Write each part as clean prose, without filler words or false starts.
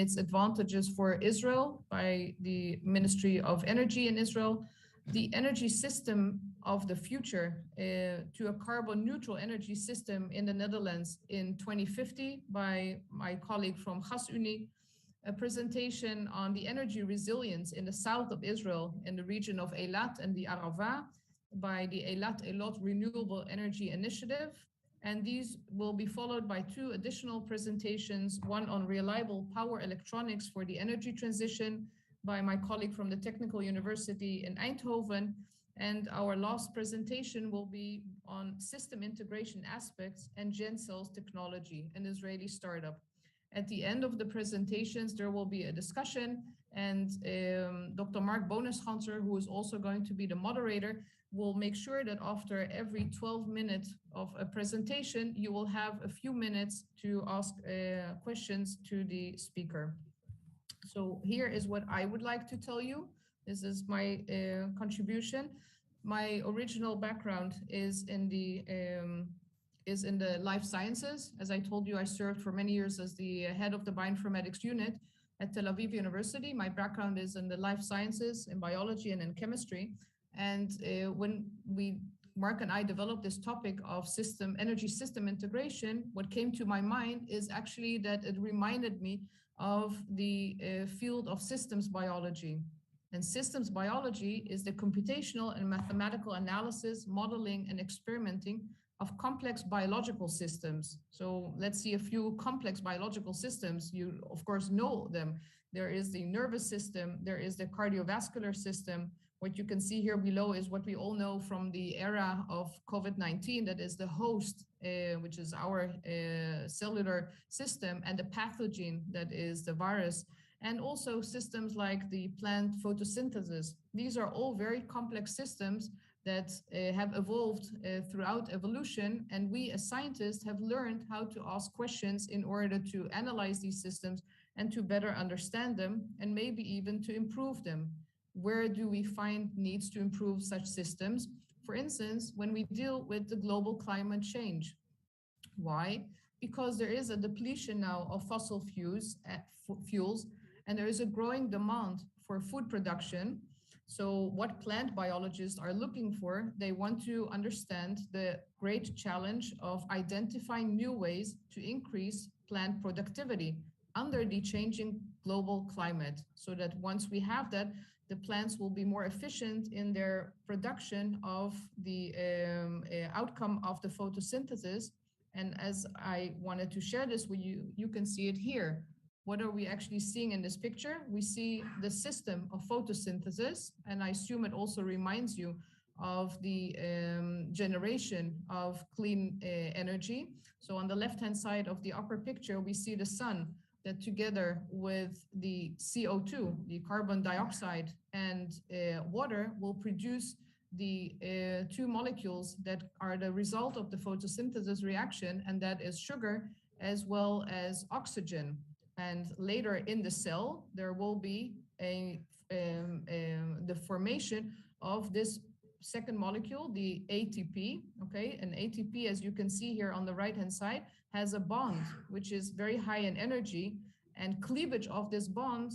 its advantages for Israel by the Ministry of Energy in Israel, the energy system of the future to a carbon neutral energy system in the Netherlands in 2050 by my colleague from GasUnie, a presentation on the energy resilience in the south of Israel in the region of Eilat and the Arava by the Eilat Elot Renewable Energy Initiative. And these will be followed by two additional presentations, one on reliable power electronics for the energy transition by my colleague from the Technical University in Eindhoven. And our last presentation will be on system integration aspects and GenCell's technology, an Israeli startup. At the end of the presentations, there will be a discussion, and Dr. Mark Bonushanser, who is also going to be the moderator, will make sure that after every 12 minutes of a presentation, you will have a few minutes to ask questions to the speaker. So here is what I would like to tell you. This is my contribution. My original background is in the life sciences. As I told you, I served for many years as the head of the bioinformatics unit at Tel Aviv University. My background is in the life sciences, in biology and in chemistry. And when Mark and I developed this topic of energy system integration, what came to my mind is actually that it reminded me of the field of systems biology. And systems biology is the computational and mathematical analysis, modeling, and experimenting of complex biological systems. So let's see a few complex biological systems. You, of course, know them. There is the nervous system, there is the cardiovascular system. What you can see here below is what we all know from the era of COVID-19, that is the host, which is our cellular system, and the pathogen, that is the virus, and also systems like the plant photosynthesis. These are all very complex systems that have evolved throughout evolution, and we as scientists have learned how to ask questions in order to analyze these systems and to better understand them, and maybe even to improve them. Where do we find needs to improve such systems? For instance, when we deal with the global climate change. Why? Because there is a depletion now of fossil fuels, and there is a growing demand for food production. So what plant biologists are looking for, they want to understand the great challenge of identifying new ways to increase plant productivity under the changing global climate, so that once we have that, the plants will be more efficient in their production of the outcome of the photosynthesis. And as I wanted to share this with you, you can see it here. What are we actually seeing in this picture? We see the system of photosynthesis, and I assume it also reminds you of the generation of clean energy. So on the left-hand side of the upper picture, we see the sun that together with the CO2, the carbon dioxide, and water will produce the two molecules that are the result of the photosynthesis reaction, and that is sugar as well as oxygen. And later in the cell, there will be the formation of this second molecule, the ATP, okay? And ATP, as you can see here on the right-hand side, has a bond, which is very high in energy, and cleavage of this bond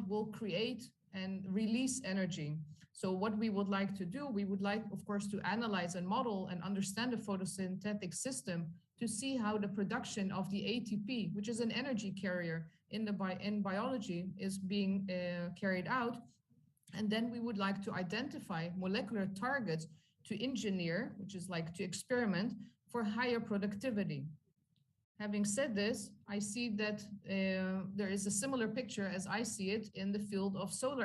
will create and release energy. So what we would like to do, we would like, of course, to analyze and model and understand the photosynthetic system to see how the production of the ATP, which is an energy carrier in biology, is being carried out. And then we would like to identify molecular targets to engineer, which is like to experiment for higher productivity. Having said this, I see that there is a similar picture as I see it in the field of solar energy.